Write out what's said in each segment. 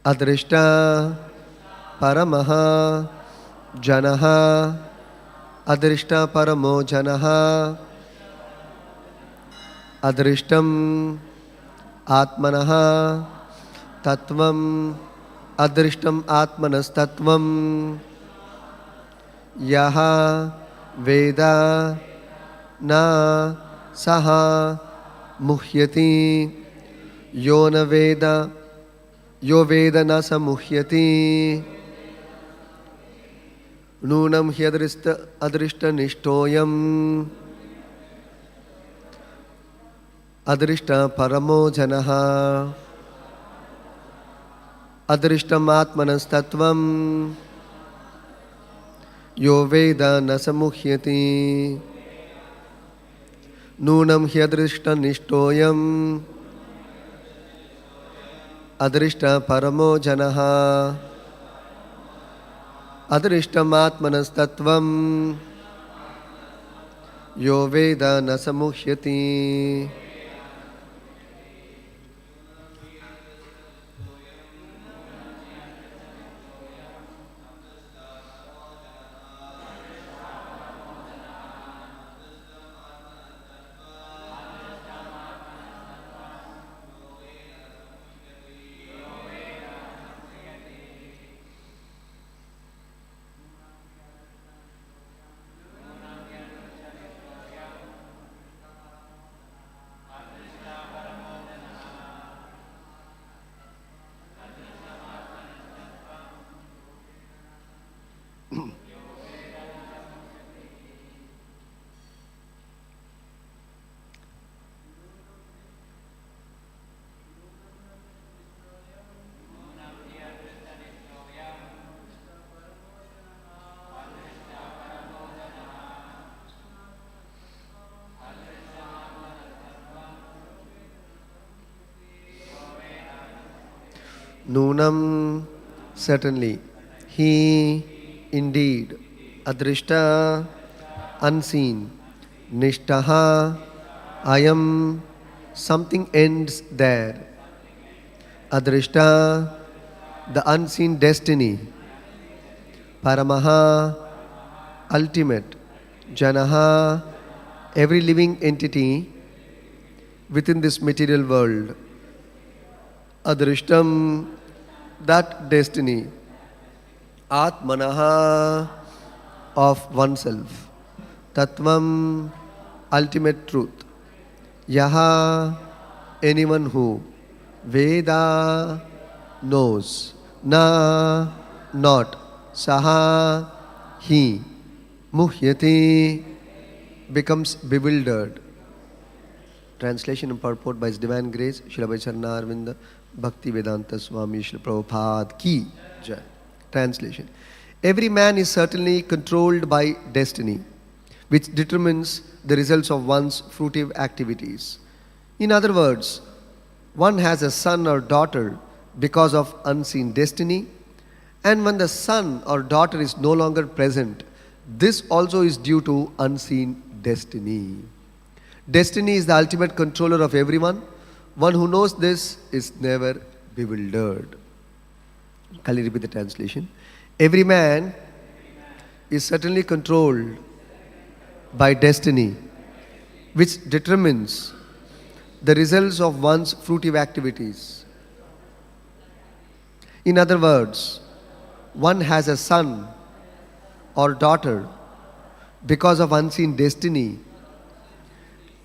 Adrishta Paramaha Janaha. Adrishta Paramo Janaha. Adrishtam Atmanaha Tattvam. Adrishtam Atmanas Tattvam. Yaha Veda Na Saha Muhyati. Yona Veda Yo Veda Na Samuhyati. Nunam Hyadrista Adrishta Nishtoyam. Adrishta Paramo Janaha. Adrishtam Atmanas Tattvam. Yo Veda Na Samuhyati. Nunam Hyadrishta Nishtoyam. Adrishta Paramo Janaha. Adrishtam Atmanas Tattvam. Yo Veda Na Samuhyati. Nunam, certainly, he, indeed, adrishta, unseen, nishtaha, I am, something ends there. Adrishta, the unseen destiny. Paramaha, ultimate. Janaha, every living entity within this material world. Adrishtam, that destiny. Atmanaha, of oneself. Tattvam, ultimate truth. Yaha, anyone who. Veda, knows. Na, not. Saha, he. Muhyati, becomes bewildered. Translation and purport by His Divine Grace, Srila Vaicharana Arvinda Bhakti Vedanta Swami Srila Prabhupada Ki Jai. Translation. Every man is certainly controlled by destiny, which determines the results of one's fruitive activities. In other words, one has a son or daughter because of unseen destiny, and when the son or daughter is no longer present, this also is due to unseen destiny. Destiny is the ultimate controller of everyone. One who knows this is never bewildered. Can you repeat the translation? Every man is certainly controlled by destiny, which determines the results of one's fruitive activities. In other words, one has a son or daughter because of unseen destiny,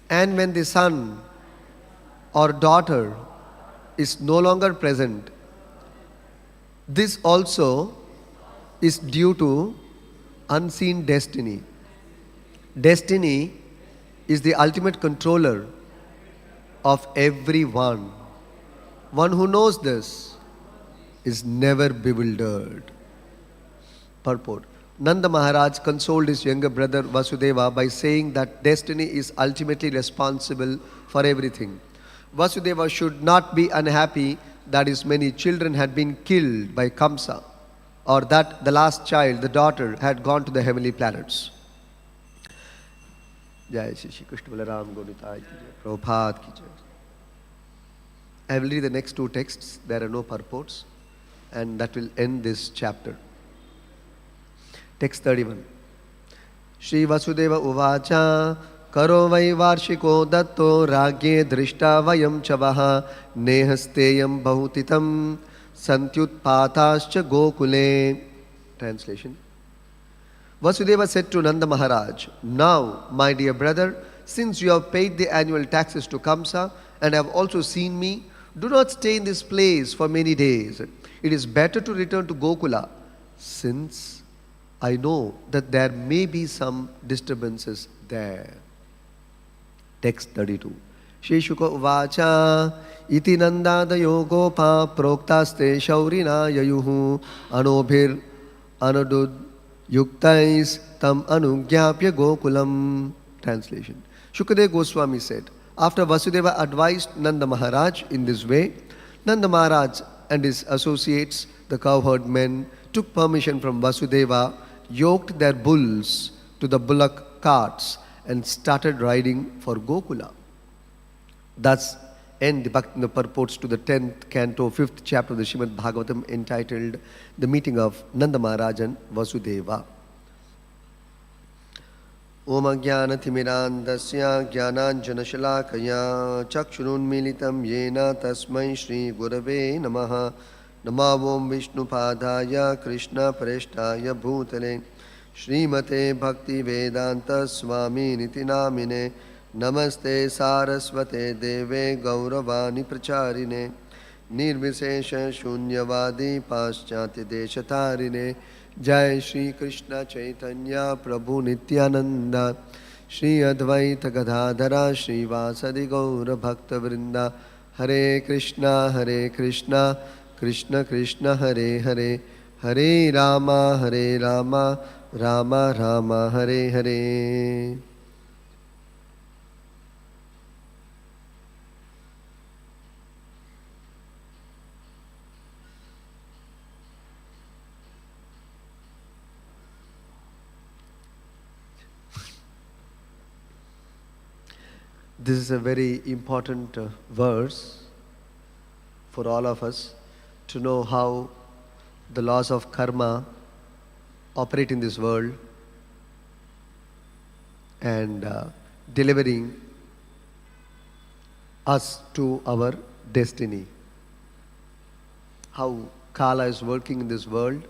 and when the son or daughter is no longer present, this also is due to unseen destiny. Destiny is the ultimate controller of everyone. One who knows this is never bewildered. Purport. Nanda Maharaj consoled his younger brother Vasudeva by saying that destiny is ultimately responsible for everything. Vasudeva should not be unhappy that his many children had been killed by Kamsa, or that the last child, the daughter, had gone to the heavenly planets. Jai Shri Krishna Balaram Gauritai ki jai. Prabhupada ki jai. I will read the next two texts. There are no purports. and that will end this chapter. Text 31. Shri Vasudeva Uvacha Karo vai varshiko datto ragye drishta vayam chavaha nehasteyam bahutitam santyutpatascha gokule. Translation. Vasudeva said to Nanda Maharaj, "Now, my dear brother, since you have paid the annual taxes to Kamsa and have also seen me, do not stay in this place for many days. It is better to return to Gokula, since I know that there may be some disturbances there." Text 32. Shri Shuka Uvacha Iti Nandadayo Gopa Proktaste Shaurina Yayuhu Anobhir Anudud Yuktais Tam Anugyapya Gokulam. Translation. Shukadeva Goswami said, after Vasudeva advised Nanda Maharaj in this way, Nanda Maharaj and his associates, the cowherd men, took permission from Vasudeva, yoked their bulls to the bullock carts and started riding for Gokula. Thus end the Bhakti purports to the 10th canto, 5th chapter of the Srimad Bhagavatam, entitled The Meeting of Nanda Maharaj and Vasudeva. Om Jnanathimirantasya Jnananjanashalakaya Chakshurunmilitam Yena Tasmai Shri Gurave Namaha. Namo Vishnu Padaya Krishna Preshtaya Bhutale Srimate Bhakti Vedanta Swami Niti Namine. Namaste Saraswate Deve Gauravani Pracharine Nirvishesha Shunyavadi Paschati Deshatarine. Jai Shri Krishna Chaitanya Prabhu Nityananda Shri Advaita Gadadhara Shri Vasadi Gaura Bhakta Vrinda. Hare Krishna Krishna Krishna Hare Hare, Hare Rama Rama Rama Hare Hare. This is a very important verse for all of us to know how the laws of karma operate in this world and delivering us to our destiny. How Kala is working in this world,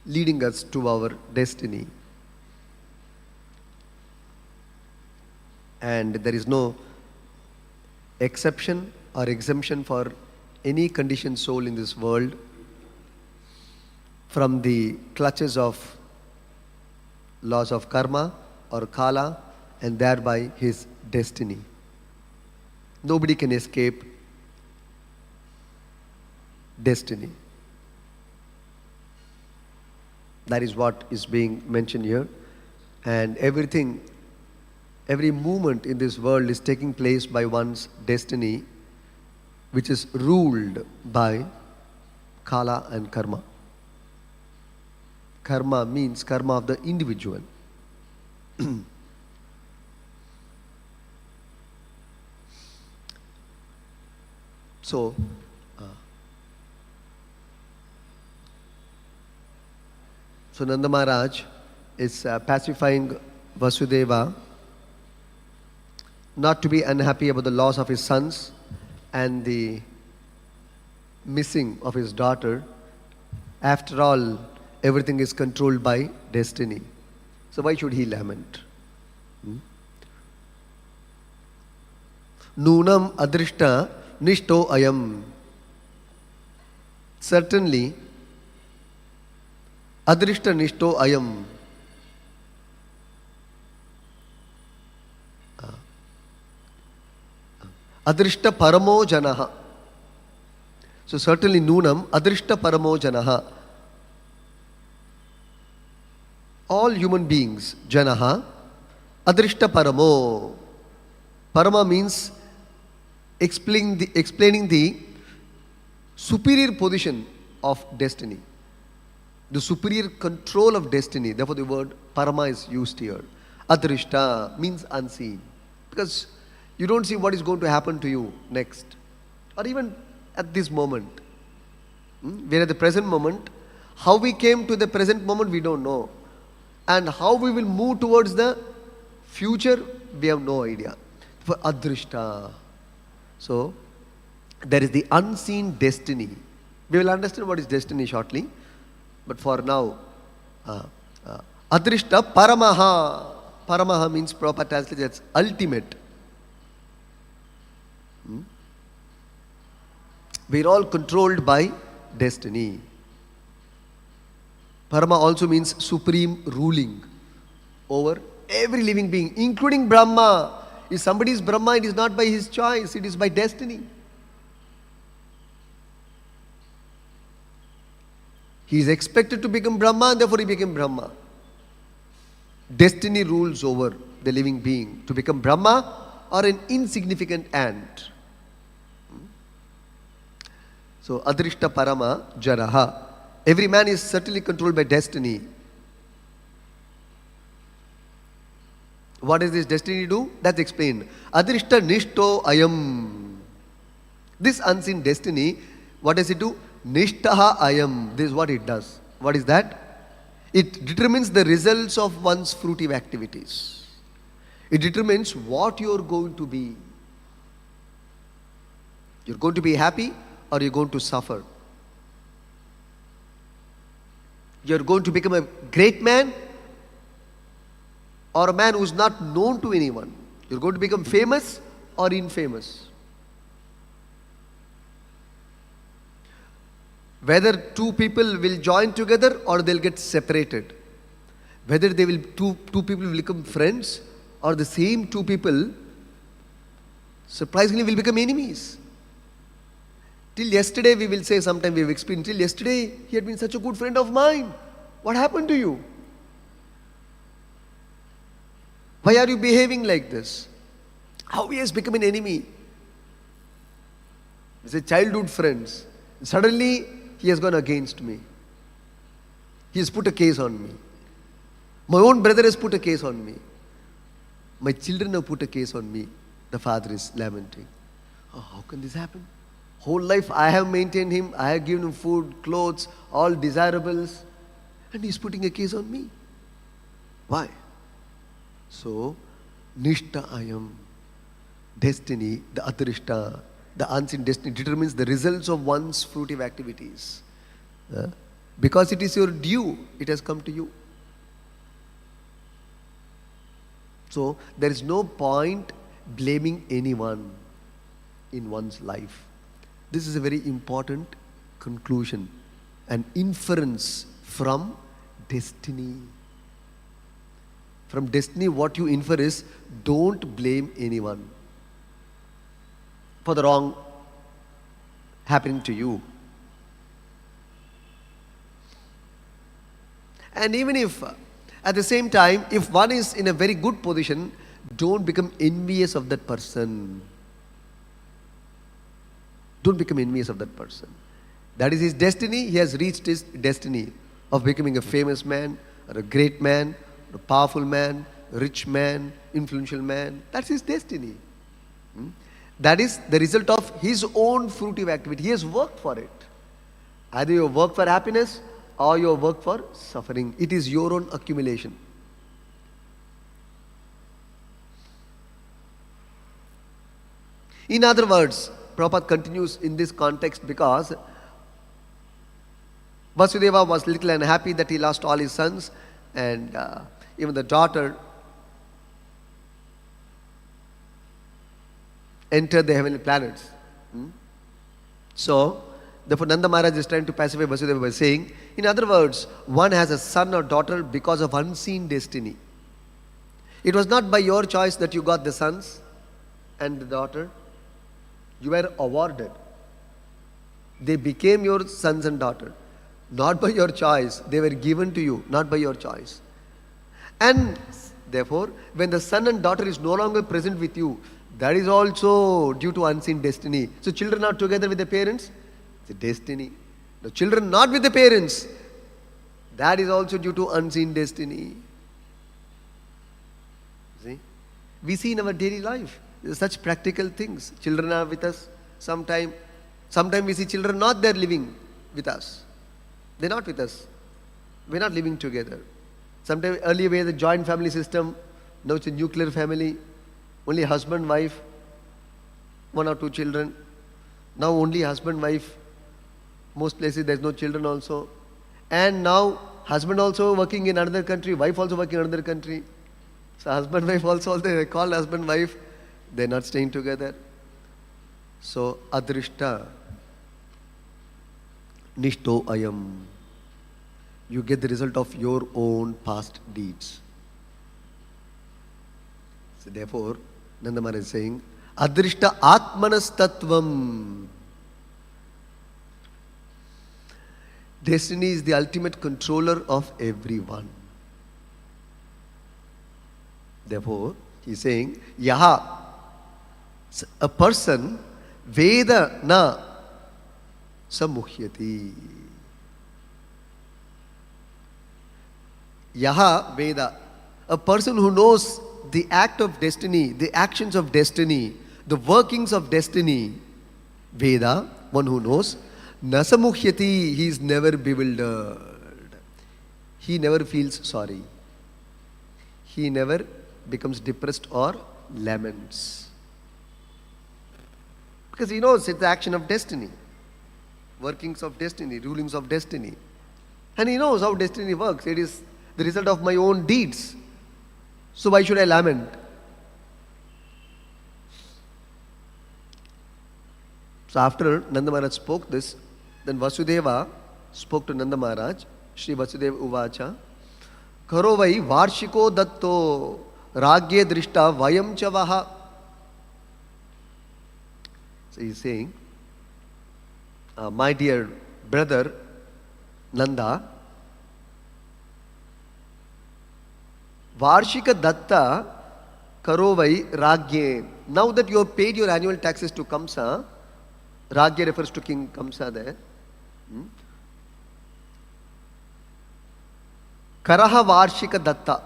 leading us to our destiny. And there is no exception or exemption for any conditioned soul in this world from the clutches of laws of karma or Kala and thereby his destiny. Nobody can escape destiny. That is what is being mentioned here. And every movement in this world is taking place by one's destiny, which is ruled by Kala and Karma. Karma means karma of the individual. So Nanda Maharaj is pacifying Vasudeva not to be unhappy about the loss of his sons and the missing of his daughter. After all, everything is controlled by destiny. So why should he lament? Nunam adrishta nishto ayam. Certainly, adrishta nishto ayam. Adrishta paramo janaha. So certainly Nunam adrishta paramo janaha. All human beings, janaha, adrishta paramo. Parama means explaining the superior position of destiny. The superior control of destiny. Therefore the word parama is used here. Adrishta means unseen. Because you don't see what is going to happen to you next, or even at this moment. We are at the present moment. How we came to the present moment, we don't know. And how we will move towards the future, we have no idea. For adrishta. So, there is the unseen destiny. We will understand what is destiny shortly. But for now, adrishta paramaha. Paramaha means proper translation, that's ultimate. We are all controlled by destiny. Parama also means supreme ruling over every living being, including Brahma. If somebody is Brahma, it is not by his choice, it is by destiny. He is expected to become Brahma, and therefore he became Brahma. Destiny rules over the living being to become Brahma or an insignificant ant. So, adrishta parama jaraha. Every man is certainly controlled by destiny. What does this destiny do? That's explained. Adrishta nishto ayam. This unseen destiny, what does it do? Nishtaha ayam. This is what it does. What is that? It determines the results of one's fruitive activities. It determines what you are going to be. You're going to be happy or you're going to suffer. You're going to become a great man or a man who's not known to anyone. You're going to become famous or infamous. Whether two people will join together or they'll get separated. Whether they will two people will become friends or the same two people surprisingly will become enemies. Till yesterday we will say, sometime we have experienced, till yesterday he had been such a good friend of mine. What happened to you? Why are you behaving like this? How he has become an enemy? We say childhood friends. Suddenly he has gone against me. He has put a case on me. My own brother has put a case on me. My children have put a case on me. The father is lamenting. Oh, how can this happen? Whole life I have maintained him. I have given him food, clothes, all desirables. And he is putting a case on me. Why? So, nishta ayam. Destiny, the adrishta, the unseen destiny determines the results of one's fruitive activities. Because it is your due, it has come to you. So, there is no point blaming anyone in one's life. This is a very important conclusion, an inference from destiny. From destiny, what you infer is, don't blame anyone for the wrong happening to you. And even if, at the same time, if one is in a very good position, don't become envious of that person. Don't become envious of that person. That is his destiny. He has reached his destiny of becoming a famous man, or a great man, or a powerful man, a rich man, influential man. That's his destiny. That is the result of his own fruitive activity. He has worked for it. Either you work for happiness or you work for suffering. It is your own accumulation. In other words, Prabhupada continues in this context because Vasudeva was little unhappy that he lost all his sons, and even the daughter entered the heavenly planets. So, therefore Nanda Maharaj is trying to pacify Vasudeva by saying, in other words, one has a son or daughter because of unseen destiny. It was not by your choice that you got the sons and the daughter. You were awarded. They became your sons and daughter. Not by your choice. They were given to you, not by your choice. And therefore, when the son and daughter is no longer present with you, that is also due to unseen destiny. So children are together with the parents, it's a destiny. The children not with the parents, that is also due to unseen destiny. See? We see in our daily life, such practical things. Children are with us sometime. Sometime we see children not there living with us. They're not with us. We're not living together. Sometimes earlier we had the joint family system. Now it's a nuclear family. Only husband, wife, 1 or 2 children. Now only husband, wife. Most places there's no children also. And now husband also working in another country, wife also working in another country. So husband, wife also they call husband, wife. They're not staying together. So adrishta nishto ayam. You get the result of your own past deeds. So therefore, Nanda Maharaj is saying, adrishta atmanas tattvam. Destiny is the ultimate controller of everyone. Therefore, he is saying, yaha, a person, veda na samuhyati. Yaha Veda, a person who knows the act of destiny, the actions of destiny, the workings of destiny, Veda, one who knows, nasamukhyati, he is never bewildered. He never feels sorry. He never becomes depressed or laments. Because he knows it's the action of destiny, workings of destiny, rulings of destiny. And he knows how destiny works. It is the result of my own deeds. So why should I lament? So after Nanda Maharaj spoke this, then Vasudeva spoke to Nanda Maharaj. Shri Vasudeva Uvacha, Karo vai varshiko datto ragye drishta vayam chavaha. So he is saying, my dear brother Nanda, Varshika Datta Karovai Ragye. Now that you have paid your annual taxes to Kamsa, Ragye refers to King Kamsa there. Karaha Varshika Datta.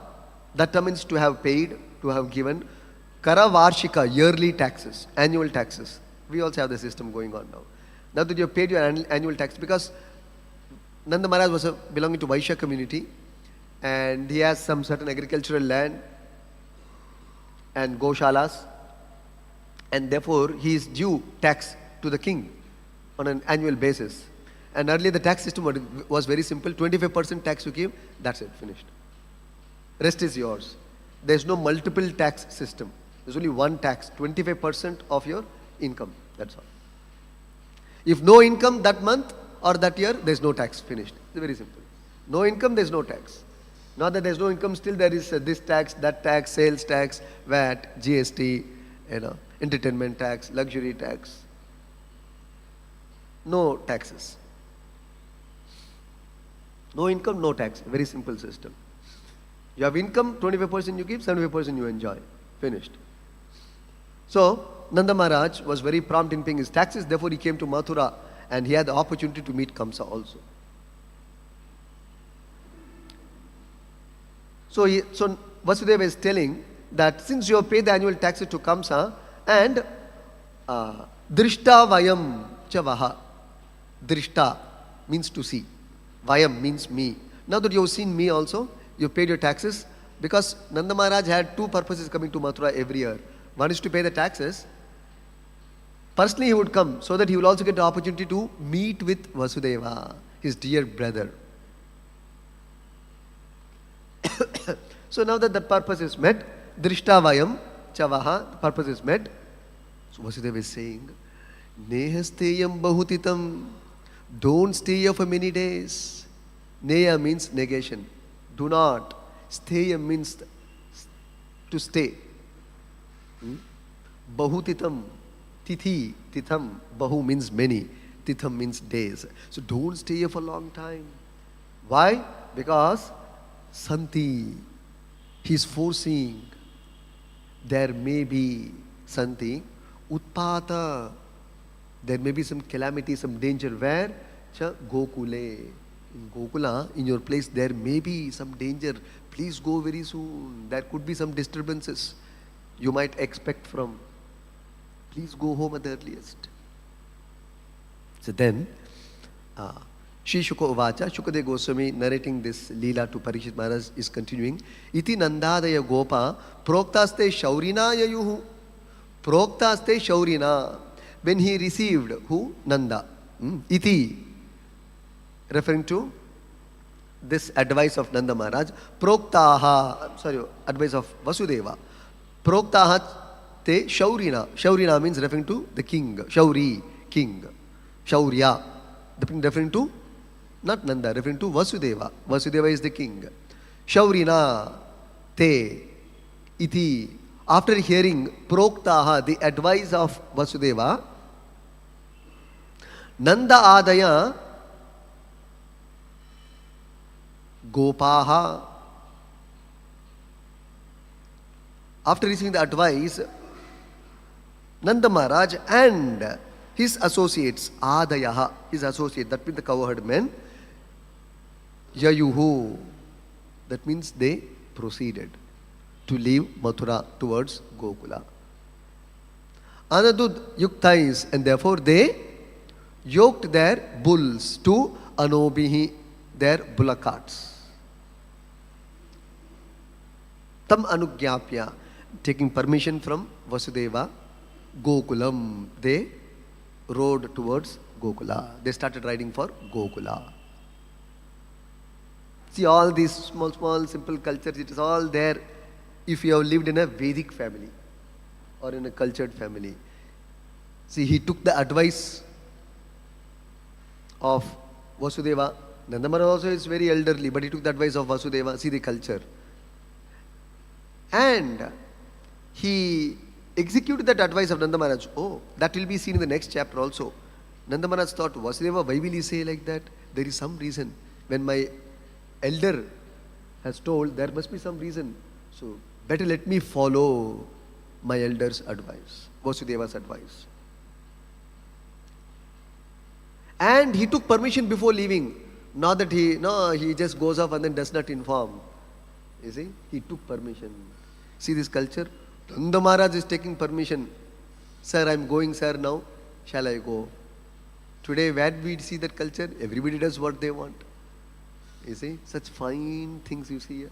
Datta means to have paid, to have given. Kara Varshika, yearly taxes, annual taxes. We also have the system going on now. Now that you have paid your annual tax, because Nanda Maharaj was belonging to Vaishya community, and he has some certain agricultural land and goshalas, and therefore he is due tax to the king on an annual basis. And earlier the tax system was very simple, 25% tax you give, that's it, finished. Rest is yours. There's no multiple tax system. There's only one tax, 25% of your income, that's all. If no income that month or that year, there's no tax, finished. It's very simple. No income, there's no tax. Not that there's no income, still there is this tax, that tax, sales tax, VAT, GST, entertainment tax, luxury tax. No taxes. No income, no tax. Very simple system. You have income, 25% you give, 75% you enjoy. Finished. So, Nanda Maharaj was very prompt in paying his taxes, therefore he came to Mathura and he had the opportunity to meet Kamsa also. So Vasudeva is telling that since you have paid the annual taxes to Kamsa and drishta vayam chavaha. Drishta means to see. Vayam means me. Now that you have seen me also, you paid your taxes, because Nanda Maharaj had 2 purposes coming to Mathura every year. One is to pay the taxes. Personally he would come so that he will also get the opportunity to meet with Vasudeva, his dear brother. So now that the purpose is met, drishta vayam chavaha, the purpose is met. So Vasudeva is saying, nehasteyam bahutitam, don't stay here for many days. Neya means negation. Do not. Steyam means to stay. Bahutitam, tithi, titham, bahu means many, titham means days. So don't stay here for a long time. Why? Because Santi, he is foreseeing there may be something, utpata, there may be some calamity, some danger. Where? Gokule. In Gokula, in your place, there may be some danger. Please go very soon. There could be some disturbances you might expect from. Please go home at the earliest. So then, Shri Shuka Uvacha, Shukadeva Goswami narrating this Leela to Parikshit Maharaj is continuing. Iti Nandadaya Gopa Proktaste Shaurina Yayuhu. Proktaste Shaurina. When he received, who? Nanda. Iti. Referring to this advice of Nanda Maharaj. Proktaha, advice of Vasudeva. Proktaha te Shaurina. Shaurina means referring to the king. Shauri, king. Shaurya. Referring to, not Nanda, referring to Vasudeva. Vasudeva is the king. Shaurina te iti. After hearing Proktaha, the advice of Vasudeva, Nanda Adaya Gopaha. After receiving the advice, Nanda Maharaj and his associates, Adayaha, his associate, that means the cowherd men, Yayuhu, that means they proceeded to leave Mathura towards Gokula. Anadud Yuktais, and therefore they yoked their bulls to Anobihi, their bullock carts. Tam Anugyapya, taking permission from Vasudeva, Gokulam, they rode towards Gokula. They started riding for Gokula. See, all these small, simple cultures, it is all there if you have lived in a Vedic family or in a cultured family. See, he took the advice of Vasudeva. Nanda Maharaj also is very elderly, but he took the advice of Vasudeva. See the culture. And he executed that advice of Nanda Maharaj. Oh, that will be seen in the next chapter also. Nanda Maharaj thought, Vasudeva, why will he say like that? There is some reason. When my elder has told, there must be some reason. So, better let me follow my elder's advice, Vasudeva's advice. And he took permission before leaving. Not that he just goes off and then does not inform. You see, he took permission. See this culture? Nanda Maharaj is taking permission. Sir, I am going, sir, now. Shall I go? Today, where we see that culture? Everybody does what they want. You see, such fine things you see here.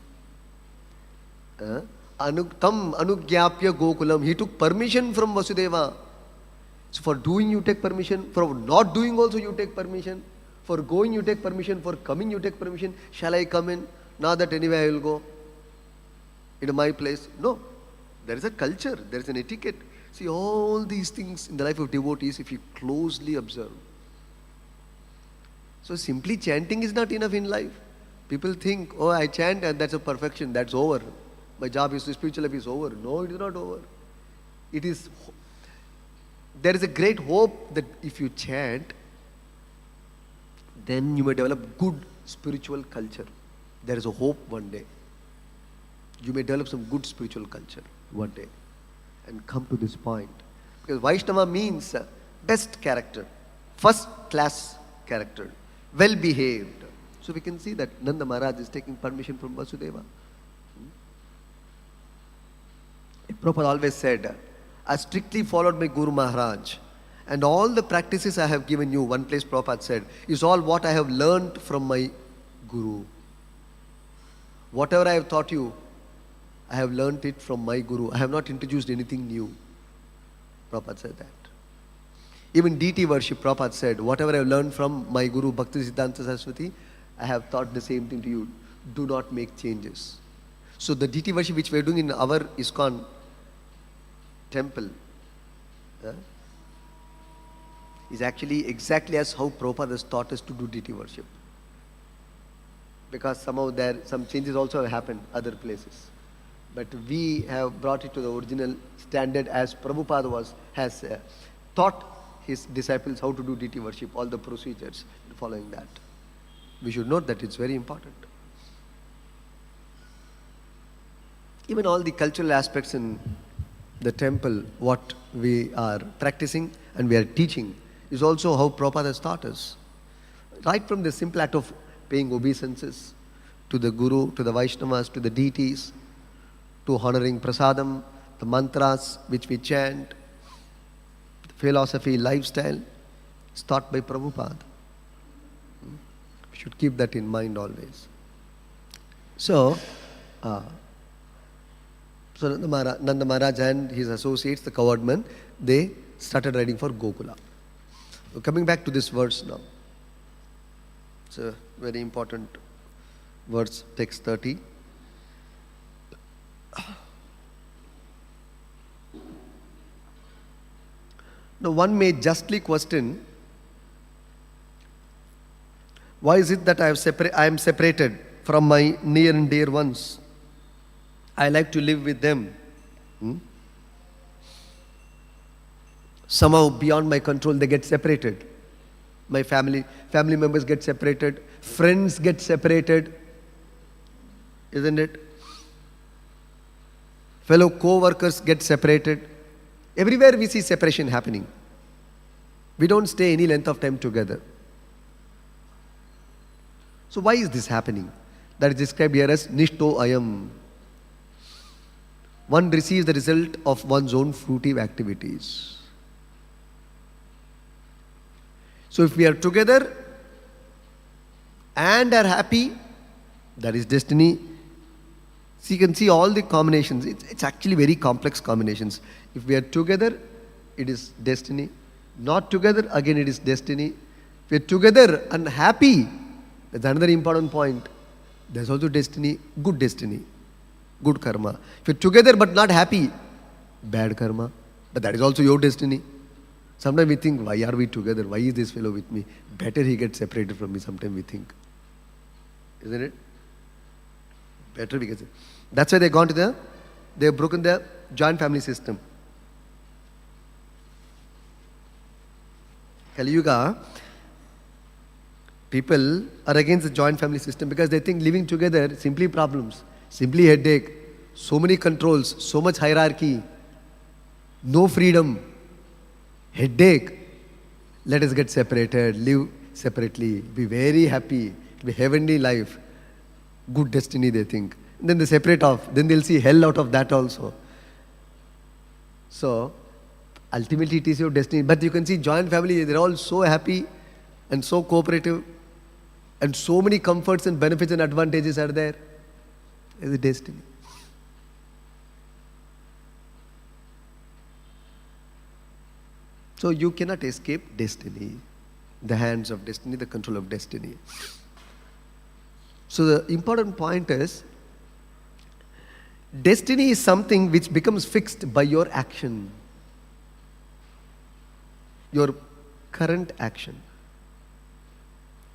Tam anugyapya Gokulam. He took permission from Vasudeva. So for doing you take permission. For not doing also you take permission. For going you take permission. For coming you take permission. Shall I come in? Not that anyway I will go into my place. No. There is a culture. There is an etiquette. See, all these things in the life of devotees, if you closely observe. So simply chanting is not enough in life. People think, oh, I chant and that's a perfection. That's over. My job is spiritual life is over. No, it is not over. It is. There is a great hope that if you chant, then you may develop good spiritual culture. There is a hope one day. You may develop some good spiritual culture one day and come to this point. Because Vaishnava means best character, first class character, well behaved. So we can see that Nanda Maharaj is taking permission from Vasudeva. Prabhupada always said, I strictly followed my Guru Maharaj, and all the practices I have given you, one place Prabhupada said, is all what I have learnt from my Guru. Whatever I have taught you, I have learnt it from my Guru. I have not introduced anything new. Prabhupada said that. Even deity worship, Prabhupada said, whatever I have learned from my Guru Bhakti Siddhanta Saraswati, I have taught the same thing to you. Do not make changes. So the deity worship which we are doing in our ISKCON temple is actually exactly as how Prabhupada has taught us to do deity worship. Because somehow some changes also have happened other places. But we have brought it to the original standard as Prabhupada has taught his disciples how to do deity worship, all the procedures following that. We should note that it's very important. Even all the cultural aspects in the temple, what we are practicing and we are teaching, is also how Prabhupada has taught us. Right from the simple act of paying obeisances to the Guru, to the Vaishnavas, to the deities, to honoring prasadam, the mantras which we chant, the philosophy, lifestyle, is taught by Prabhupada. Should keep that in mind always. So, Nanda Maharaj and his associates, the cowherd men, they started riding for Gokula. So coming back to this verse now. It's a very important verse, text 30. Now one may justly question, why is it that I am separated from my near and dear ones? I like to live with them. Somehow beyond my control they get separated. My family members get separated, friends get separated, isn't it? Fellow co-workers get separated. Everywhere we see separation happening. We don't stay any length of time together. So why is this happening? That is described here as Nishto Ayam. One receives the result of one's own fruitive activities. So if we are together and are happy, that is destiny. So you can see all the combinations. It's actually very complex combinations. If we are together, it is destiny. Not together, again it is destiny. If we are together and happy, that's another important point. There's also destiny, good karma. If you're together but not happy, bad karma. But that is also your destiny. Sometimes we think, why are we together? Why is this fellow with me? Better he gets separated from me, sometimes we think. Isn't it? Better because that's why they've broken the joint family system. Kali Yuga, people are against the joint family system because they think living together simply problems, simply headache, so many controls, so much hierarchy, no freedom, headache. Let us get separated, live separately, be very happy, be heavenly life, good destiny they think. And then they separate off, then they'll see hell out of that also. So, ultimately it is your destiny. But you can see joint family, they're all so happy and so cooperative and so many comforts and benefits and advantages are there. It's a destiny. So you cannot escape destiny, the hands of destiny, the control of destiny. So the important point is, destiny is something which becomes fixed by your action. Your current action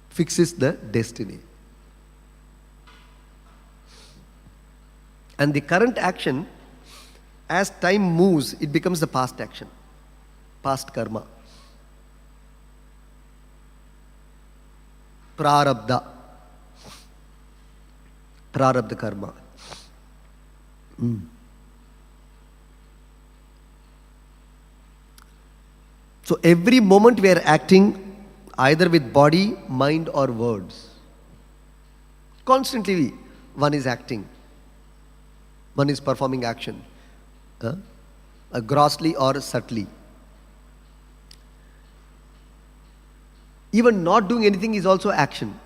fixes the destiny. And the current action, as time moves, it becomes the past action, past karma. Prarabdha karma. So every moment we are acting either with body, mind or words. Constantly one is acting. One is performing action. Grossly or subtly. Even not doing anything is also action.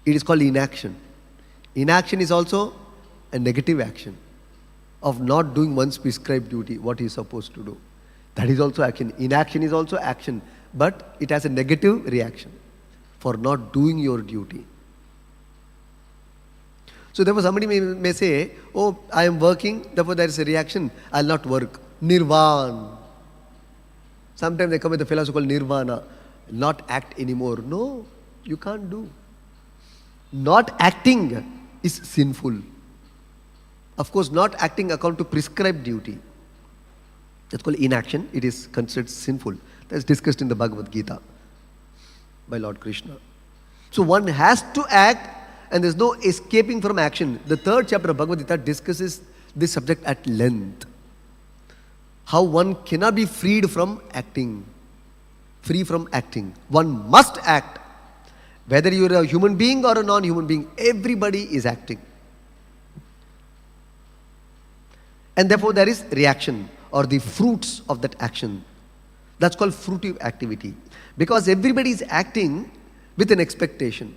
It is called inaction. Inaction is also a negative action of not doing one's prescribed duty, what he is supposed to do. That is also action. Inaction is also action, but it has a negative reaction for not doing your duty. So therefore somebody may say, oh, I am working, therefore there is a reaction, I will not work. Nirvana. Sometimes they come with a philosophy called nirvana, not act anymore. No, you can't do. Not acting is sinful. Of course, not acting according to prescribed duty. That's called inaction. It is considered sinful. That's discussed in the Bhagavad Gita by Lord Krishna. So one has to act and there's no escaping from action. The third chapter of Bhagavad Gita discusses this subject at length. How one cannot be freed from acting. Free from acting. One must act. Whether you are a human being or a non-human being, everybody is acting. And therefore there is reaction or the fruits of that action. That's called fruitive activity. Because everybody is acting, with an expectation.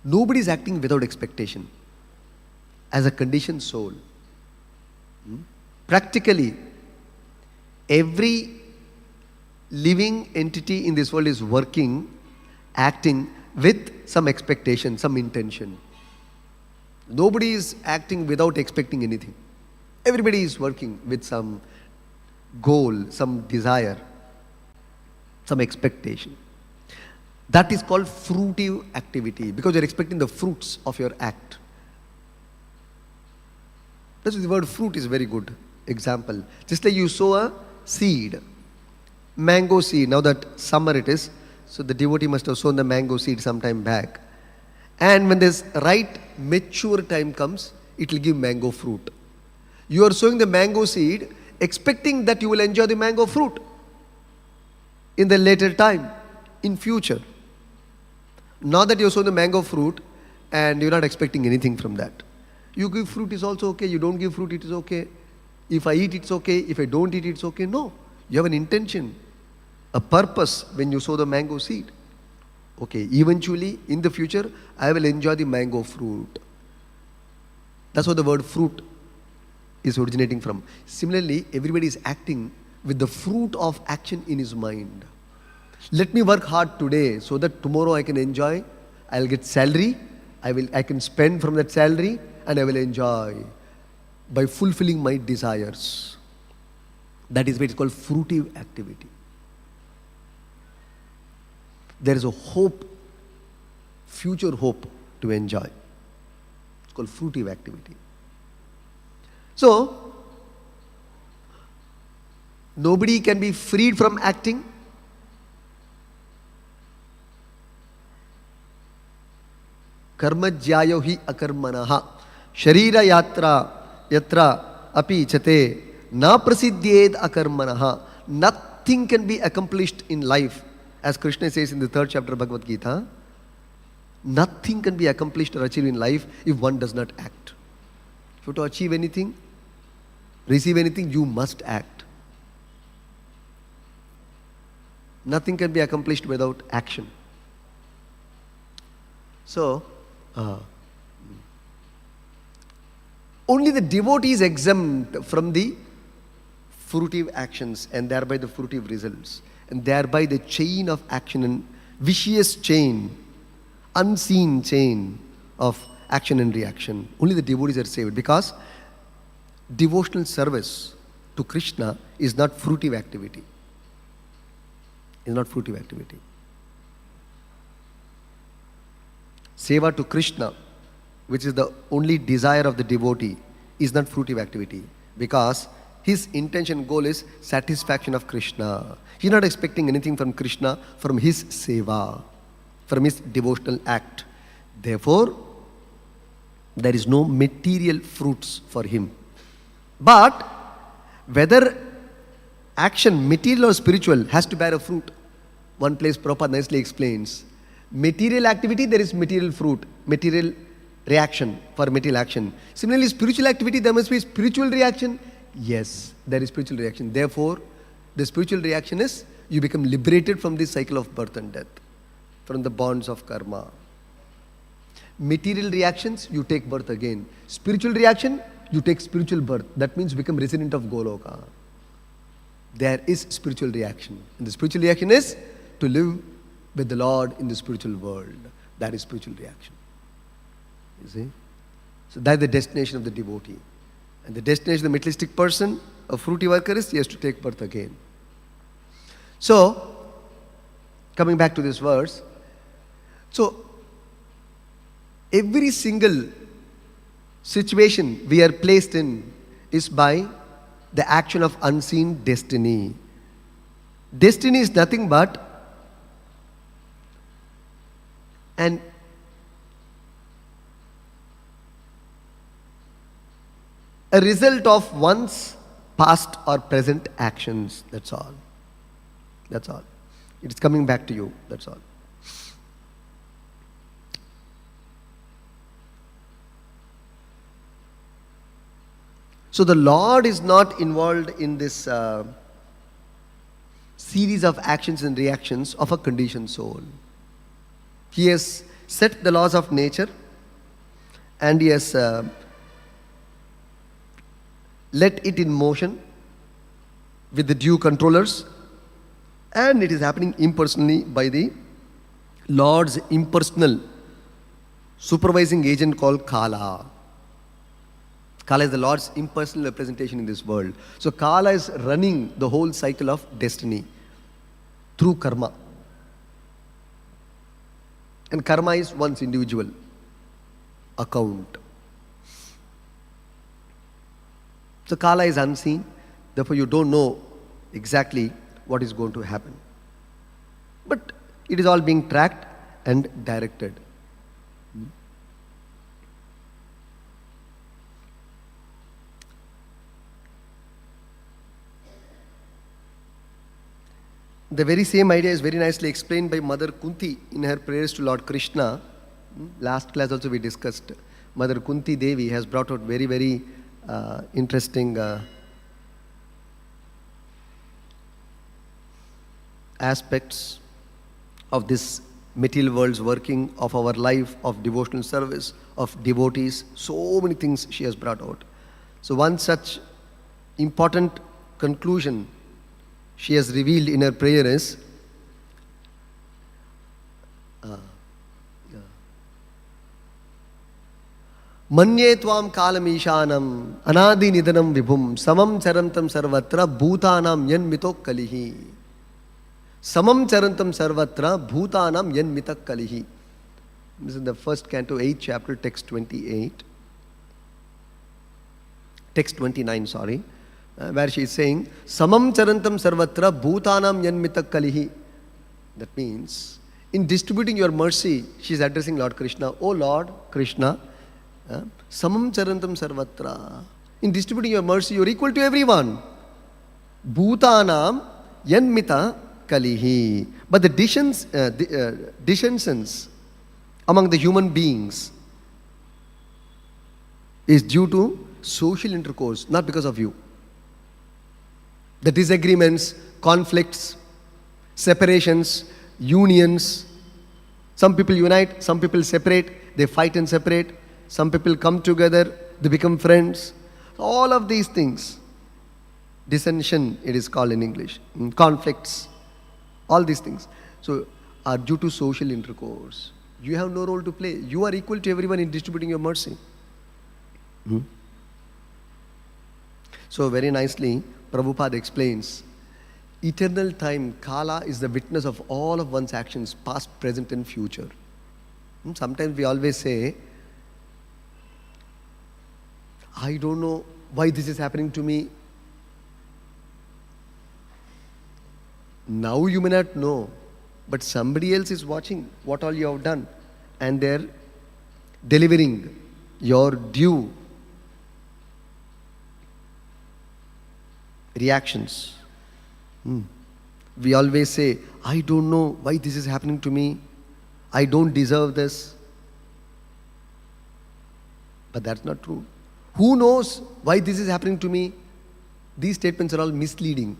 Nobody is acting without expectation. As a conditioned soul, practically every living entity in this world is working, acting with some expectation, some intention. Nobody is acting without expecting anything. Everybody is working with some goal, some desire, some expectation. That is called fruitive activity, because you're expecting the fruits of your act. That's why the word fruit is a very good example. Just like you sow a seed, mango seed. Now that summer it is, so the devotee must have sown the mango seed some time back. And when this right mature time comes, it will give mango fruit. You are sowing the mango seed, expecting that you will enjoy the mango fruit in the later time, in future. Not that you sow the mango fruit and you're not expecting anything from that. You give fruit, is also okay. You don't give fruit, it is okay. If I eat, it's okay. If I don't eat, it's okay. No. You have an intention, a purpose when you sow the mango seed. Okay, eventually, in the future, I will enjoy the mango fruit. That's what the word fruit is originating from. Similarly, everybody is acting with the fruit of action in his mind. Let me work hard today so that tomorrow I can enjoy. I'll get salary. I can spend from that salary and I will enjoy by fulfilling my desires. That is why it's called fruitive activity. There is a hope, future hope to enjoy. It's called fruitive activity. So, nobody can be freed from acting. Karma jyayo hi akarmanaha. Sharira yatra api chate na prasiddhyed akarmanaha. Nothing can be accomplished in life. As Krishna says in the 3rd chapter of Bhagavad Gita, nothing can be accomplished or achieved in life if one does not act. If you want to achieve anything, receive anything, you must act. Nothing can be accomplished without action. So, only the devotee is exempt from the fruitive actions and thereby the fruitive results. And thereby the chain of action and vicious chain, unseen chain of action and reaction. Only the devotees are saved, because devotional service to Krishna is not fruitive activity. Is not fruitive activity. Seva to Krishna, which is the only desire of the devotee, is not fruitive activity, because his intention goal is satisfaction of Krishna. He is not expecting anything from Krishna from his seva, from his devotional act. Therefore, there is no material fruits for him. But whether action, material or spiritual, has to bear a fruit. One place Prabhupada nicely explains. Material activity, there is material fruit, material reaction for material action. Similarly, spiritual activity, there must be spiritual reaction. Yes, there is spiritual reaction. Therefore, the spiritual reaction is you become liberated from this cycle of birth and death, from the bonds of karma. Material reactions, you take birth again. Spiritual reaction, you take spiritual birth. That means you become resident of Goloka. There is spiritual reaction. And the spiritual reaction is to live with the Lord in the spiritual world. That is spiritual reaction. You see? So that is the destination of the devotee. And the destination of the materialistic person, a fruity worker, is he has to take birth again. So, coming back to this verse, so every single situation we are placed in is by the action of unseen destiny. Destiny is nothing but a result of one's past or present actions. That's all. That's all. It's coming back to you. That's all. So the Lord is not involved in this series of actions and reactions of a conditioned soul. He has set the laws of nature, and he has let it in motion with the due controllers, and it is happening impersonally by the Lord's impersonal supervising agent called Kala. Kala is the Lord's impersonal representation in this world. So Kala is running the whole cycle of destiny through karma. And karma is one's individual account. So Kala is unseen, therefore you don't know exactly what is going to happen. But it is all being tracked and directed. The very same idea is very nicely explained by Mother Kunti in her prayers to Lord Krishna. Last class also we discussed. Mother Kunti Devi has brought out very, very interesting aspects of this material world's working, of our life, of devotional service, of devotees. So many things she has brought out. So one such important conclusion she has revealed in her prayer is Manye tvam kalam ishanam anadi nidanam vibhum samam charantam sarvatra bhutanam yan mito kalihi. Samam charantam sarvatra bhutanam yan mita kalihi. This is the first canto, 8th chapter, text 28. Text 29, sorry. Where she is saying, Samam charantam sarvatra bhutanam yan mita kalihi. That means, in distributing your mercy, she is addressing Lord Krishna. Oh Lord Krishna, Samam charantam sarvatra. In distributing your mercy, you are equal to everyone. Bhutanam yan mita kalihi. But the dissensions among the human beings is due to social intercourse, not because of you. The disagreements, conflicts, separations, unions. Some people unite, some people separate, they fight and separate. Some people come together, they become friends. All of these things, dissension it is called in English, conflicts, all these things. So are due to social intercourse. You have no role to play. You are equal to everyone in distributing your mercy. So very nicely, Prabhupada explains, eternal time, Kala is the witness of all of one's actions, past, present and future. Sometimes we always say, I don't know why this is happening to me. Now you may not know, but somebody else is watching what all you have done, and they're delivering your due reactions. We always say, I don't know why this is happening to me. I don't deserve this. But that's not true. Who knows why this is happening to me? These statements are all misleading.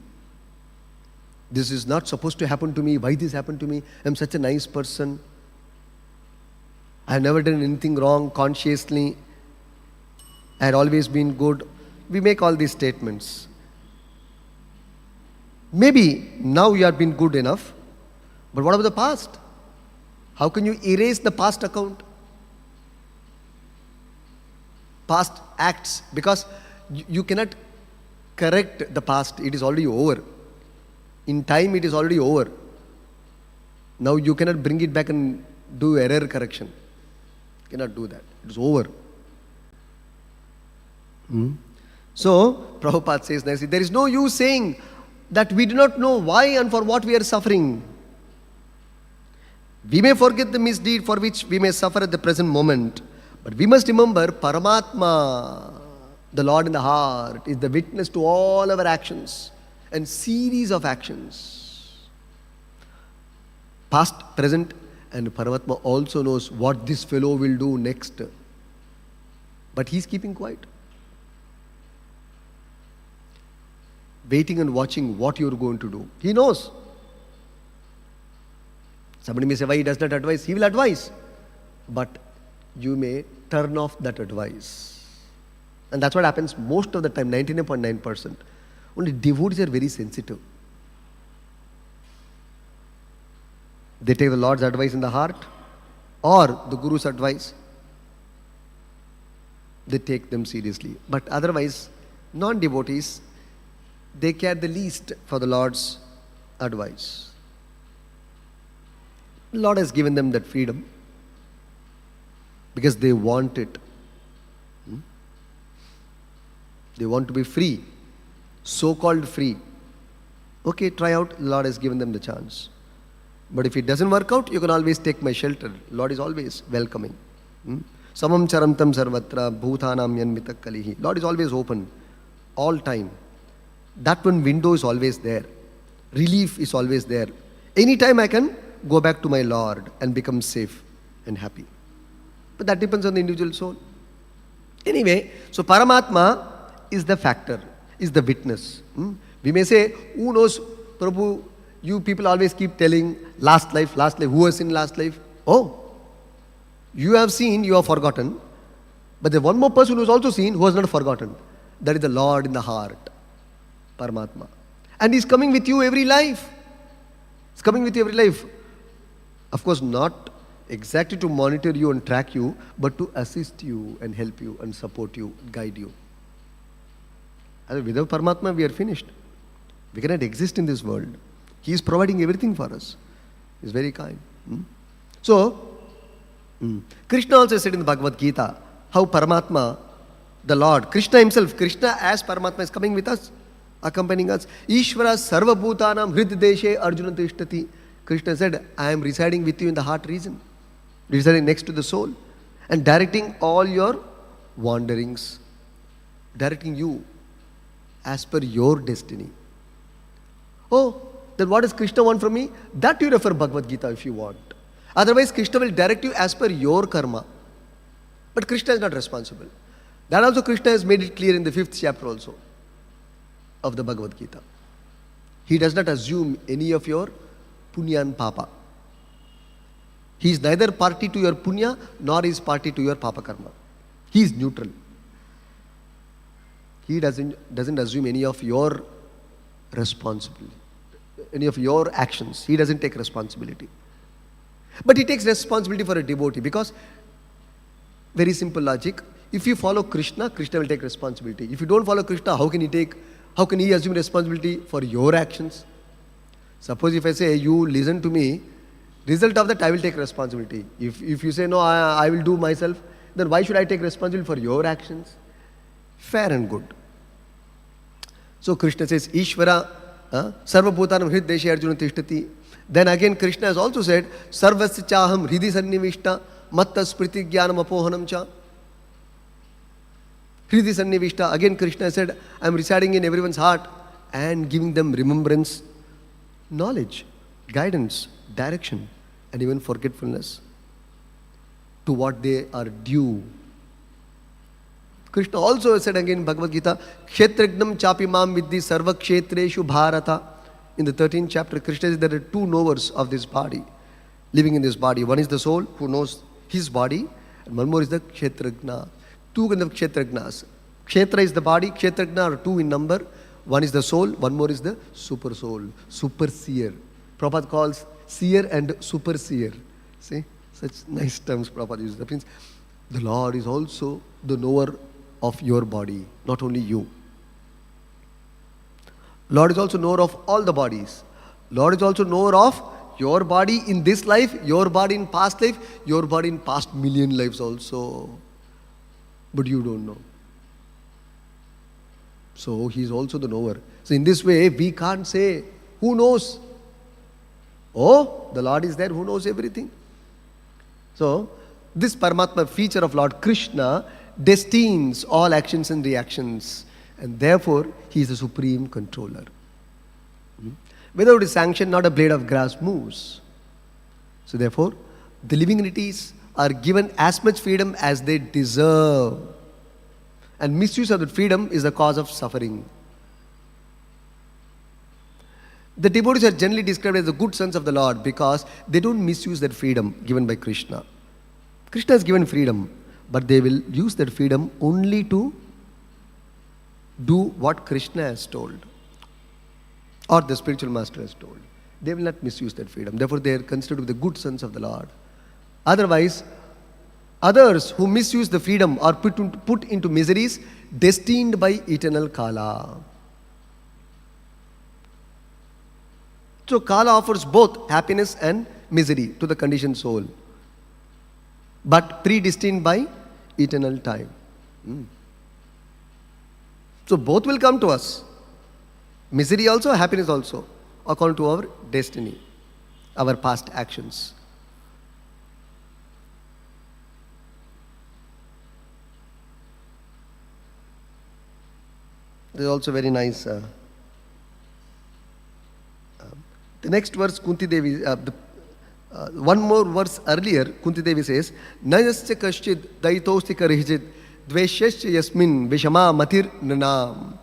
This is not supposed to happen to me. Why this happened to me? I'm such a nice person. I've never done anything wrong consciously. I had always been good. We make all these statements. Maybe now you have been good enough, but what about the past? How can you erase the past account? Past acts, because you cannot correct the past. It is already over. In time it is already over. Now you cannot bring it back and do error correction. You cannot do that. It is over. So Prabhupada says nicely, there is no use saying that we do not know why and for what we are suffering. We may forget the misdeed for which we may suffer at the present moment, but we must remember Paramatma, the Lord in the heart, is the witness to all our actions and series of actions. Past, present, and Paramatma also knows what this fellow will do next. But he is keeping quiet, waiting and watching what you are going to do. He knows. Somebody may say, why he does not advise? He will advise. But you may turn off that advice. And that's what happens most of the time, 99.9%. Only devotees are very sensitive. They take the Lord's advice in the heart or the Guru's advice. They take them seriously. But otherwise, non-devotees, they care the least for the Lord's advice. The Lord has given them that freedom because they want it. They want to be free, so-called free. Okay, try out. The Lord has given them the chance. But if it doesn't work out, you can always take my shelter. Lord is always welcoming. Samam charantam sarvatra bhutanam yanmita kalihi. Lord is always open, all time. That one window is always there. Relief is always there. Anytime I can go back to my Lord and become safe and happy. But that depends on the individual soul. Anyway, so Paramatma is the factor, is the witness. We may say, who knows, Prabhu, you people always keep telling last life, who has seen last life? Oh, you have seen, you have forgotten. But there's one more person who has also seen, who has not forgotten. That is the Lord in the heart, Paramatma. And He's coming with you every life. He's coming with you every life. Of course, not exactly to monitor you and track you, but to assist you and help you and support you, guide you. And without Paramatma, we are finished. We cannot exist in this world. He is providing everything for us. He is very kind. So, Krishna also said in the Bhagavad Gita, how Paramatma, the Lord, Krishna himself, Krishna as Paramatma is coming with us, accompanying us. Ishvara sarva bhutanam hrid deshe arjuna tishtati. Krishna said, I am residing with you in the heart region, residing next to the soul, and directing all your wanderings, directing you as per your destiny. Oh, then what does Krishna want from me? That you refer Bhagavad Gita if you want. Otherwise, Krishna will direct you as per your karma. But Krishna is not responsible. That also Krishna has made it clear in the 5th chapter also of the Bhagavad Gita. He does not assume any of your punya and papa. He is neither party to your punya nor is party to your papa karma. He is neutral. He doesn't assume any of your responsibility, any of your actions. He doesn't take responsibility. But he takes responsibility for a devotee because, very simple logic, if you follow Krishna, Krishna will take responsibility. If you don't follow Krishna, how can he assume responsibility for your actions? Suppose if I say, you listen to me, result of that I will take responsibility. If you say, no, I will do myself, then why should I take responsibility for your actions? Fair and good. So Krishna says, Ishvara, sarva bhutanam hrid deshe arjuna tishtati. Then again Krishna has also said, sarvasya chaham hridi sannivishta matta spriti jnanam apohanam cha. Hridi sannivishta. Again Krishna said, I am residing in everyone's heart and giving them remembrance, knowledge, guidance, direction, and even forgetfulness to what they are due. Krishna also said again in Bhagavad Gita, Kshetragnam chapi mam vidhi sarva kshetreshu bharata. In the 13th chapter, Krishna says there are two knowers of this body, living in this body. One is the soul who knows his body, and one more is the kshetragna. Two kind of kshetragnas. Kshetra is the body, kshetragna are two in number. One is the soul, one more is the super soul, super seer. Prabhupada calls seer and super seer. See, such nice terms Prabhupada uses. That means the Lord is also the knower of your body, not only you. Lord is also knower of all the bodies. Lord is also knower of your body in this life, your body in past life, your body in past million lives also. But you don't know. So He is also the knower. So in this way, we can't say, who knows? Oh, the Lord is there who knows everything. So, this Paramatma feature of Lord Krishna destines all actions and reactions. And therefore, He is the supreme controller. Without His sanction, not a blade of grass moves. So therefore, the living entities are given as much freedom as they deserve. And misuse of that freedom is the cause of suffering. The devotees are generally described as the good sons of the Lord because they don't misuse that freedom given by Krishna. Krishna has given freedom, but they will use that freedom only to do what Krishna has told or the spiritual master has told. They will not misuse that freedom. Therefore, they are considered to be the good sons of the Lord. Otherwise, others who misuse the freedom are put into miseries destined by eternal Kala. So Kala offers both happiness and misery to the conditioned soul, but predestined by eternal time. So both will come to us. Misery also, happiness also, according to our destiny, our past actions. This is also very nice. The next verse, Kunti Devi, one more verse earlier, Kunti Devi says, Nayasya kaschid daitosti karihjid dveshasya yasmin vishama matir nanam.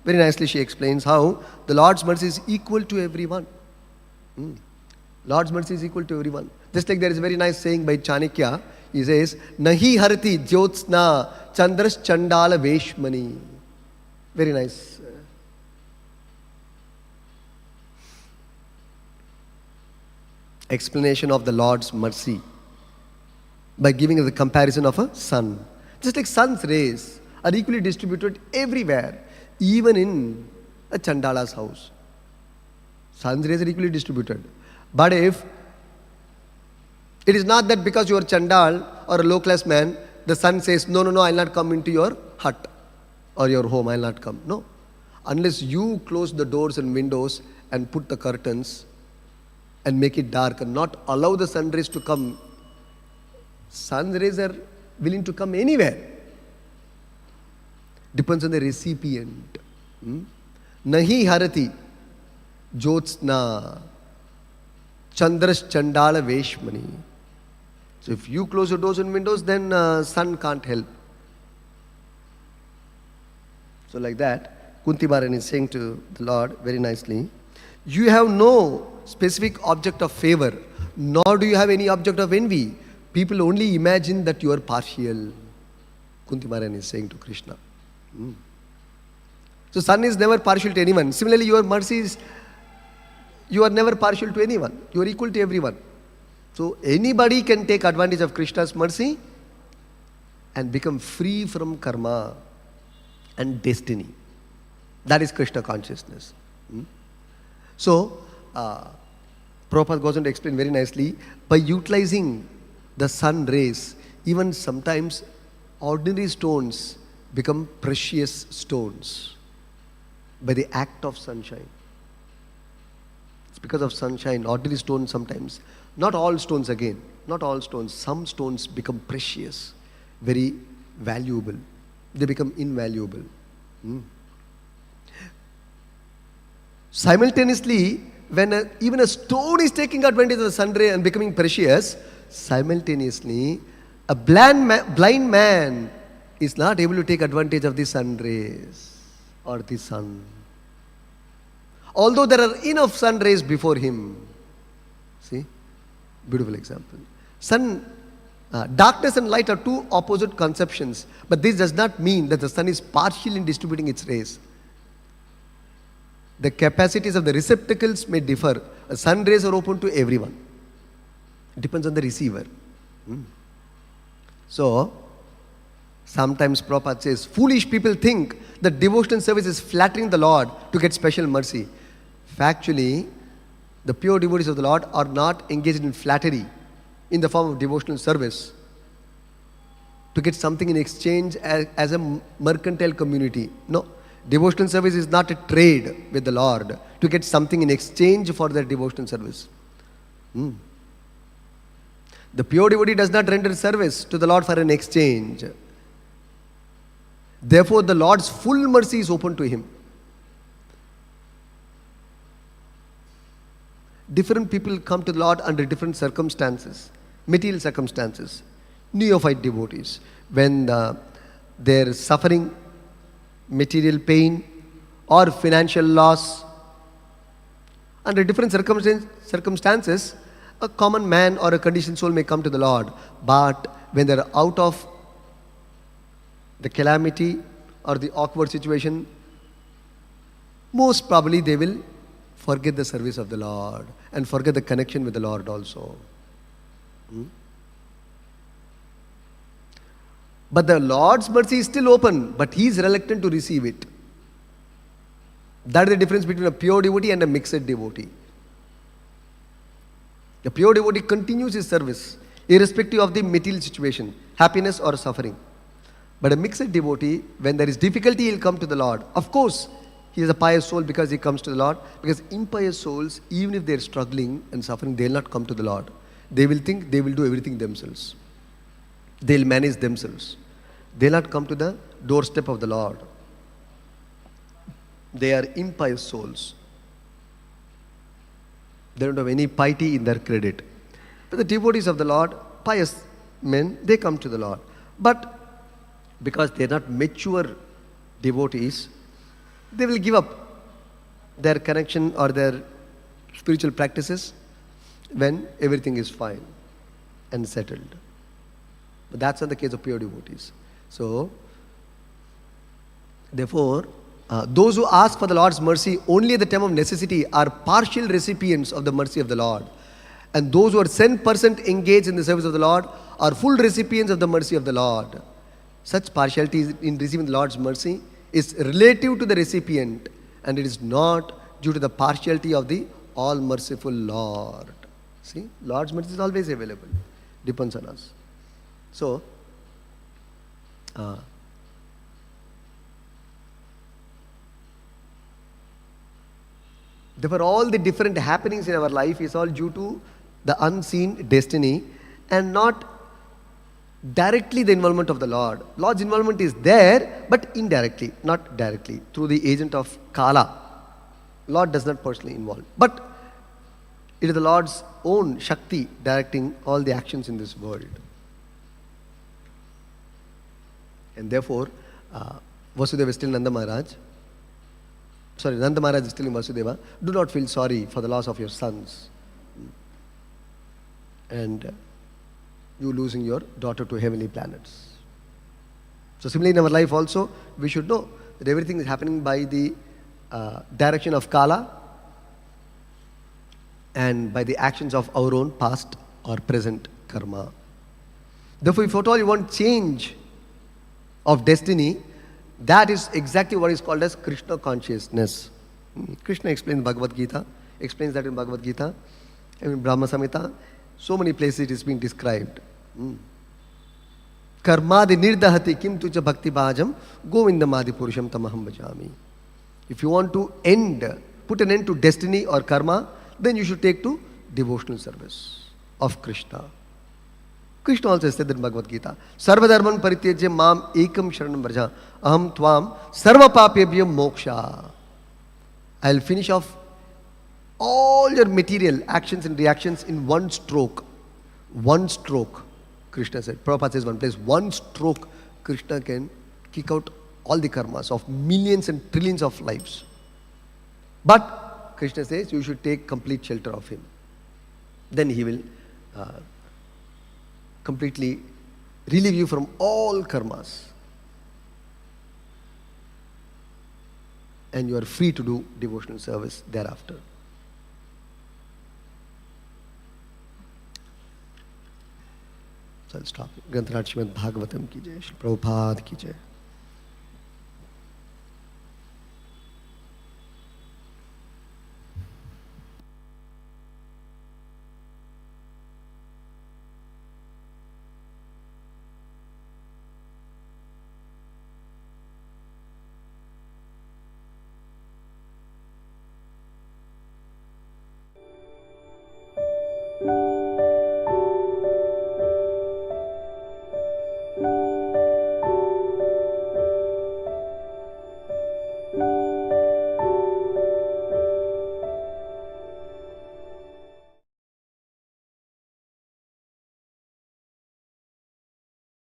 Very nicely she explains how the Lord's mercy is equal to everyone. Lord's mercy is equal to everyone. Just like there is a very nice saying by Chanakya, he says, Nahi harati jyotsna chandras chandala veshmani. Very nice. Explanation of the Lord's mercy by giving us the comparison of a sun. Just like sun's rays are equally distributed everywhere, even in a Chandala's house. Sun's rays are equally distributed. But if it is not that because you are Chandal or a low class man, the sun says, no, I'll not come into your hut or your home, I'll not come. No. Unless you close the doors and windows and put the curtains and make it dark and not allow the sun rays to come, sun rays are willing to come anywhere. Depends on the recipient. Nahi harati jyotsna chandras chandala veshmani. So if you close your doors and windows, then sun can't help. So like that, Kunti Maharani is saying to the Lord very nicely, you have no specific object of favor, nor do you have any object of envy. People only imagine that you are partial. Kunti Maharani is saying to Krishna. So sun is never partial to anyone. Similarly, your mercy is, you are never partial to anyone. You are equal to everyone. So anybody can take advantage of Krishna's mercy and become free from karma and destiny. That is Krishna consciousness. So, Prabhupada goes on to explain very nicely, by utilizing the sun rays, even sometimes ordinary stones become precious stones by the act of sunshine. It's because of sunshine, ordinary stones sometimes, not all stones again, not all stones, some stones become precious, very valuable. They become invaluable. Simultaneously, when even a stone is taking advantage of the sun ray and becoming precious, simultaneously, a blind man is not able to take advantage of the sun rays or the sun. Although there are enough sun rays before him. See? Beautiful example. Darkness and light are two opposite conceptions, but this does not mean that the sun is partial in distributing its rays. The capacities of the receptacles may differ. Sun rays are open to everyone. It depends on the receiver. So, sometimes Prabhupada says, foolish people think that devotional service is flattering the Lord to get special mercy. Factually, the pure devotees of the Lord are not engaged in flattery in the form of devotional service to get something in exchange as a mercantile community. No. Devotional service is not a trade with the Lord to get something in exchange for their devotional service. The pure devotee does not render service to the Lord for an exchange. Therefore, the Lord's full mercy is open to him. Different people come to the Lord under different circumstances, material circumstances. Neophyte devotees, when they're suffering material pain or financial loss, Under different circumstances, a common man or a conditioned soul may come to the Lord. But when they're out of the calamity or the awkward situation, most probably they will forget the service of the Lord and forget the connection with the Lord also. But the Lord's mercy is still open, but he is reluctant to receive it. That is the difference between a pure devotee and a mixed devotee. A pure devotee continues his service, irrespective of the material situation, happiness or suffering. But a mixed devotee, when there is difficulty, he will come to the Lord. Of course, he is a pious soul because he comes to the Lord. Because impious souls, even if they are struggling and suffering, they will not come to the Lord. They will think they will do everything themselves. They will manage themselves. They will not come to the doorstep of the Lord. They are impious souls. They don't have any piety in their credit. But the devotees of the Lord, pious men, they come to the Lord. But because they are not mature devotees, they will give up their connection or their spiritual practices when everything is fine and settled. But that's not the case of pure devotees. So, therefore, those who ask for the Lord's mercy only at the time of necessity are partial recipients of the mercy of the Lord. And those who are 100% engaged in the service of the Lord are full recipients of the mercy of the Lord. Such partiality in receiving the Lord's mercy is relative to the recipient, and it is not due to the partiality of the all-merciful Lord. See, Lord's mercy is always available. Depends on us. So, therefore, all the different happenings in our life is all due to the unseen destiny and not directly the involvement of the Lord. Lord's involvement is there, but indirectly, not directly, through the agent of Kala. Lord does not personally involve. But it is the Lord's own Shakti directing all the actions in this world. And therefore, Vasudeva is still Nanda Maharaj. Sorry, Nanda Maharaj is still in Vasudeva. Do not feel sorry for the loss of your sons. And you losing your daughter to heavenly planets. So similarly in our life also, we should know that everything is happening by the direction of Kala and by the actions of our own past or present karma. Therefore, if at all you want change of destiny, that is exactly what is called as Krishna consciousness. Krishna explains Bhagavad Gita, explains that in Bhagavad Gita, and in Brahma Samhita, so many places it is being described. Karmadi nirdahati kim tuja bhakti bhajam govindamadi purusham tamaham bhajami. If you want to put an end to destiny or karma, then you should take to devotional service of Krishna. Krishna also said that in Bhagavad Gita, Sarva dharman parityajya mam ekam sharanam vraja aham tvam sarva papebhyam moksha. I'll finish off all your material actions and reactions in one stroke. One stroke, Krishna said. Prabhupada says one place, one stroke, Krishna can kick out all the karmas of millions and trillions of lives. But Krishna says you should take complete shelter of him. Then he will completely relieve you from all karmas. And you are free to do devotional service thereafter. So I'll stop. Granthrat Srimad Bhagavatam ki jai, Shri Prabhupada ki jai.